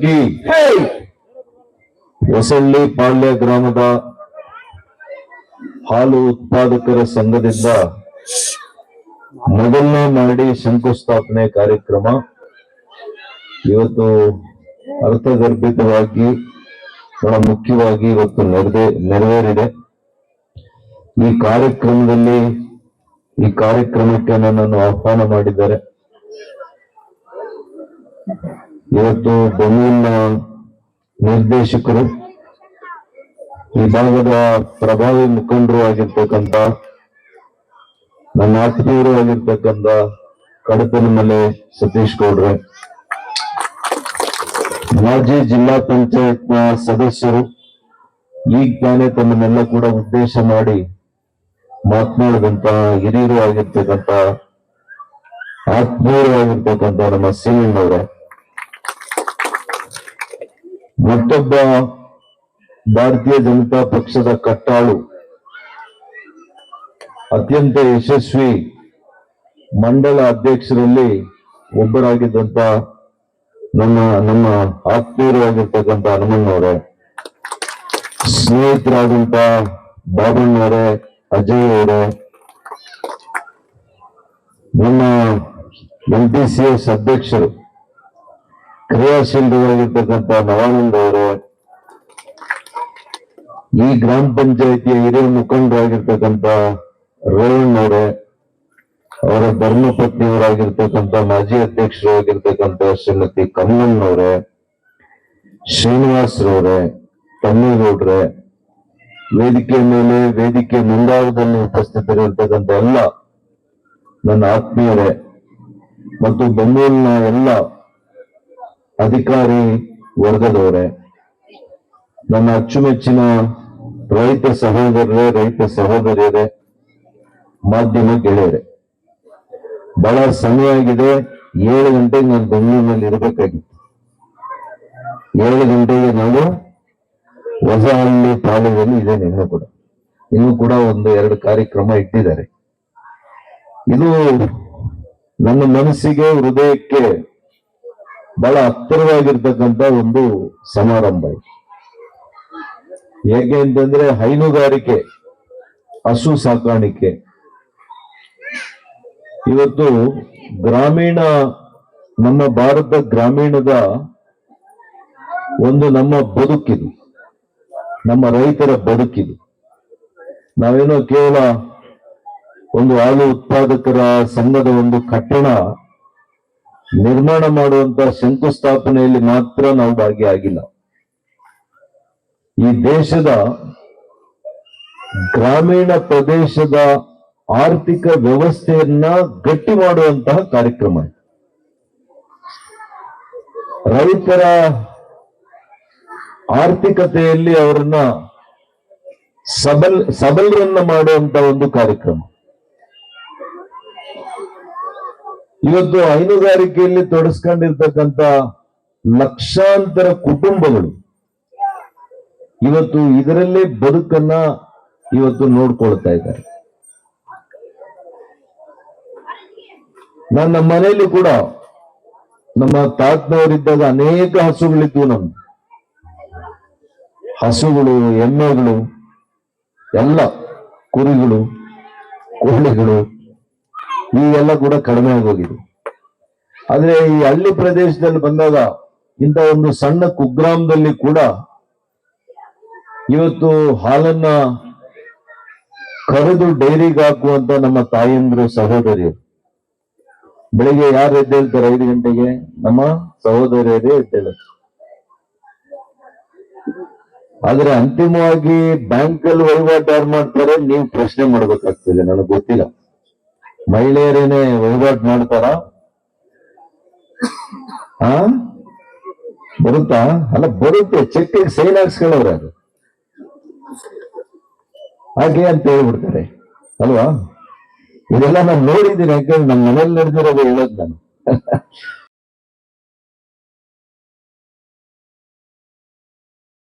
की ಹೊಸಳ್ಳಿ ಪಾಳ್ಯ ಗ್ರಾಮದ ಹಾಲು ಉತ್ಪಾದಕರ ಸಂಘದಿಂದ ಮೊದಲನೇ ಮಾಡಿ ಶಂಕುಸ್ಥಾಪನೆ ಕಾರ್ಯಕ್ರಮ ಇವತ್ತು ಅರ್ಥಗರ್ಭಿತವಾಗಿ ಬಹಳ ಮುಖ್ಯವಾಗಿ ಇವತ್ತು ನೆರವೇರಿದೆ. ಈ ಕಾರ್ಯಕ್ರಮಕ್ಕೆ ನನ್ನನ್ನು ಆಹ್ವಾನ ಮಾಡಿದ್ದಾರೆ. ಇವತ್ತು ಬೆಂಗಳೂರಿನ ನಿರ್ದೇಶಕರು, ಈ ಭಾಗದ ಪ್ರಭಾವಿ ಮುಖಂಡರು ಆಗಿರ್ತಕ್ಕಂಥ ನನ್ನ ಆತ್ಮೀಯರು ಆಗಿರ್ತಕ್ಕಂಥ ಕಡತನಮಲೆ ಸತೀಶ್ ಗೌಡ್ರೆ, ಮಾಜಿ ಜಿಲ್ಲಾ ಪಂಚಾಯತ್ನ ಸದಸ್ಯರು, ಈಗ ತಾನೇ ತಮ್ಮನ್ನೆಲ್ಲ ಕೂಡ ಉದ್ದೇಶ ಮಾಡಿ ಮಾತನಾಡಿದಂತ ಹಿರಿಯರು ಆಗಿರ್ತಕ್ಕಂಥ ಆತ್ಮೀಯರು ಆಗಿರ್ತಕ್ಕಂಥ ನಮ್ಮ ಸಿಂಗಣ್ಣವರೇ, ಮತ್ತೊಬ್ಬ ಭಾರತೀಯ ಜನತಾ ಪಕ್ಷದ ಕಟ್ಟಾಳು, ಅತ್ಯಂತ ಯಶಸ್ವಿ ಮಂಡಲ ಅಧ್ಯಕ್ಷರಲ್ಲಿ ಒಬ್ಬರಾಗಿದ್ದಂತ ನಮ್ಮ ಆತ್ಮೀಯರು ಆಗಿರ್ತಕ್ಕಂಥ ಹನುಮಣ್ಣವರೇ, ಸ್ನೇಹಿತರಾದಂತ ಬಾಬಣ್ಣವರೇ, ಅಜಯ್ ಅವರೇ, ನಮ್ಮ MPCS ಅಧ್ಯಕ್ಷರು ಕ್ರಿಯಾಶೀಲರಾಗಿರ್ತಕ್ಕಂಥ ನವಾನಂದ್ ಅವರೇ, ಈ ಗ್ರಾಮ ಪಂಚಾಯಿತಿಯ ಹಿರಿಯ ಮುಖಂಡರಾಗಿರ್ತಕ್ಕಂಥ ರೇವಣ್ಣ ಅವರೇ, ಅವರ ಧರ್ಮಪತ್ನಿಯವರಾಗಿರ್ತಕ್ಕಂಥ ಮಾಜಿ ಅಧ್ಯಕ್ಷರು ಆಗಿರ್ತಕ್ಕಂಥ ಶ್ರೀಮತಿ ಕಮ್ಮಣ್ಣವರೇ, ಶ್ರೀನಿವಾಸರವರೇ, ತಮ್ಮೇಗೌಡ್ರೆ, ವೇದಿಕೆ ಮೇಲೆ ವೇದಿಕೆ ಮುಂಭಾಗದಲ್ಲಿ ಉಪಸ್ಥಿತರಿರ್ತಕ್ಕಂಥ ಎಲ್ಲ ನನ್ನ ಆತ್ಮೀಯರೇ ಮತ್ತು ಬೆಂಗಳೂರಿನ ಎಲ್ಲ ಅಧಿಕಾರಿ ವರ್ಗದವರೇ, ನನ್ನ ಅಚ್ಚುಮೆಚ್ಚಿನ ರೈತ ಸಹೋದರರೇ, ರೈತ ಸಹೋದರಿಯರೇ, ಮಾಧ್ಯಮ ಗೆಳೆಯರೇ, ಬಹಳ ಸಮಯ ಆಗಿದೆ. 7 ಗಂಟೆಗೆ ನಾನು ಬೆಂಗಳೂರಿನಲ್ಲಿ ಇರಬೇಕಾಗಿತ್ತು. 7 ಗಂಟೆಗೆ ನಾನು ಹೊಸಹಳ್ಳಿ ಪಾಳ್ಯದಲ್ಲಿ ಇದ್ದೇನೆ. ಇನ್ನೂ ಕೂಡ 1-2 ಕಾರ್ಯಕ್ರಮ ಇಟ್ಟಿದ್ದಾರೆ. ಇದು ನನ್ನ ಮನಸ್ಸಿಗೆ, ಹೃದಯಕ್ಕೆ ಬಹಳ ಹತ್ತಿರವಾಗಿರ್ತಕ್ಕಂಥ ಒಂದು ಸಮಾರಂಭ. ಹೇಗೆ ಅಂತಂದ್ರೆ, ಹೈನುಗಾರಿಕೆ, ಹಸು ಸಾಕಾಣಿಕೆ ಇವತ್ತು ನಮ್ಮ ಭಾರತ ಗ್ರಾಮೀಣದ ಒಂದು ನಮ್ಮ ಬದುಕಿದು, ನಮ್ಮ ರೈತರ ಬದುಕಿದು. ನಾವೇನೋ ಕೇವಲ ಒಂದು ಹಾಲು ಉತ್ಪಾದಕರ ಸಂಘದ ಒಂದು ಕಟ್ಟಡ ನಿರ್ಮಾಣ ಮಾಡುವಂತ ಶಂಕುಸ್ಥಾಪನೆಯಲ್ಲಿ ಮಾತ್ರ ನಾವು ಭಾಗಿಯಾಗಿಲ್ಲ. ಈ ದೇಶದ ಗ್ರಾಮೀಣ ಪ್ರದೇಶದ ಆರ್ಥಿಕ ವ್ಯವಸ್ಥೆಯನ್ನ ಗಟ್ಟಿ ಮಾಡುವಂತಹ ಕಾರ್ಯಕ್ರಮ. ರೈತರ ಆರ್ಥಿಕತೆಯಲ್ಲಿ ಅವರನ್ನ ಸಬಲರನ್ನ ಮಾಡುವಂತ ಒಂದು ಕಾರ್ಯಕ್ರಮ. ಇವತ್ತು ಹೈನುಗಾರಿಕೆಯಲ್ಲಿ ತೊಡಸ್ಕೊಂಡಿರ್ತಕ್ಕಂಥ ಲಕ್ಷಾಂತರ ಕುಟುಂಬಗಳು ಇವತ್ತು ಇದರಲ್ಲೇ ಬದುಕನ್ನ ಇವತ್ತು ನೋಡ್ಕೊಳ್ತಾ ಇದ್ದಾರೆ. ನಮ್ಮ ಮನೆಯಲ್ಲಿ ಕೂಡ ನಮ್ಮ ತಾತನವರಿದ್ದಾಗ ಅನೇಕ ಹಸುಗಳಿದ್ವು. ನಮ್ದು ಹಸುಗಳು, ಎಮ್ಮೆಗಳು, ಎಲ್ಲ ಕುರಿಗಳು, ಕೋಳಿಗಳು ಇವೆಲ್ಲ ಕೂಡ ಕಡಿಮೆ ಆಗೋಗಿದೆ. ಆದ್ರೆ ಈ ಹಳ್ಳಿ ಪ್ರದೇಶದಲ್ಲಿ ಬಂದಾಗ ಇಂಥ ಒಂದು ಸಣ್ಣ ಕುಗ್ರಾಮದಲ್ಲಿ ಕೂಡ ಇವತ್ತು ಹಾಲನ್ನ ಕರೆದು ಡೈರಿಗೆ ಹಾಕುವಂತ ನಮ್ಮ ತಾಯಂದ್ರು, ಸಹೋದರಿಯರು, ಬೆಳಿಗ್ಗೆ ಯಾರು ಎದ್ದೇಳ್ತಾರೆ? 5 ಗಂಟೆಗೆ ನಮ್ಮ ಸಹೋದರಿಯರೇ ಎದ್ದೇಳುತ್ತೆ. ಆದ್ರೆ ಅಂತಿಮವಾಗಿ ಬ್ಯಾಂಕಲ್ಲಿ ವಹಿವಾಟು ಯಾರು ಮಾಡ್ತಾರೆ? ನೀವು ಪ್ರಶ್ನೆ ಮಾಡ್ಬೇಕಾಗ್ತದೆ. ನನಗೆ ಗೊತ್ತಿಲ್ಲ, ಮಹಿಳೆಯರೇನೆ ವಹಿವಾಟು ಮಾಡ್ತಾರ? ಬರುತ್ತಾ? ಅಲ್ಲ, ಬರುತ್ತೆ. ಚೆಕ್ಗೆ ಸೈನ್ ಹಾಕ್ಸ್ಕೊಳ್ಳೋರು ಅದು ಹಾಗೆ ಅಂತ ಹೇಳ್ಬಿಡ್ತಾರೆ ಅಲ್ವಾ? ಇದೆಲ್ಲ ನಾನು ನೋಡಿದ್ದೀನಿ. ಯಾಕಂದ್ರೆ ನಮ್ಮ ಮನೇಲಿ ನಡೆದಿರೋದು ಹೇಳೋದು ನಾನು.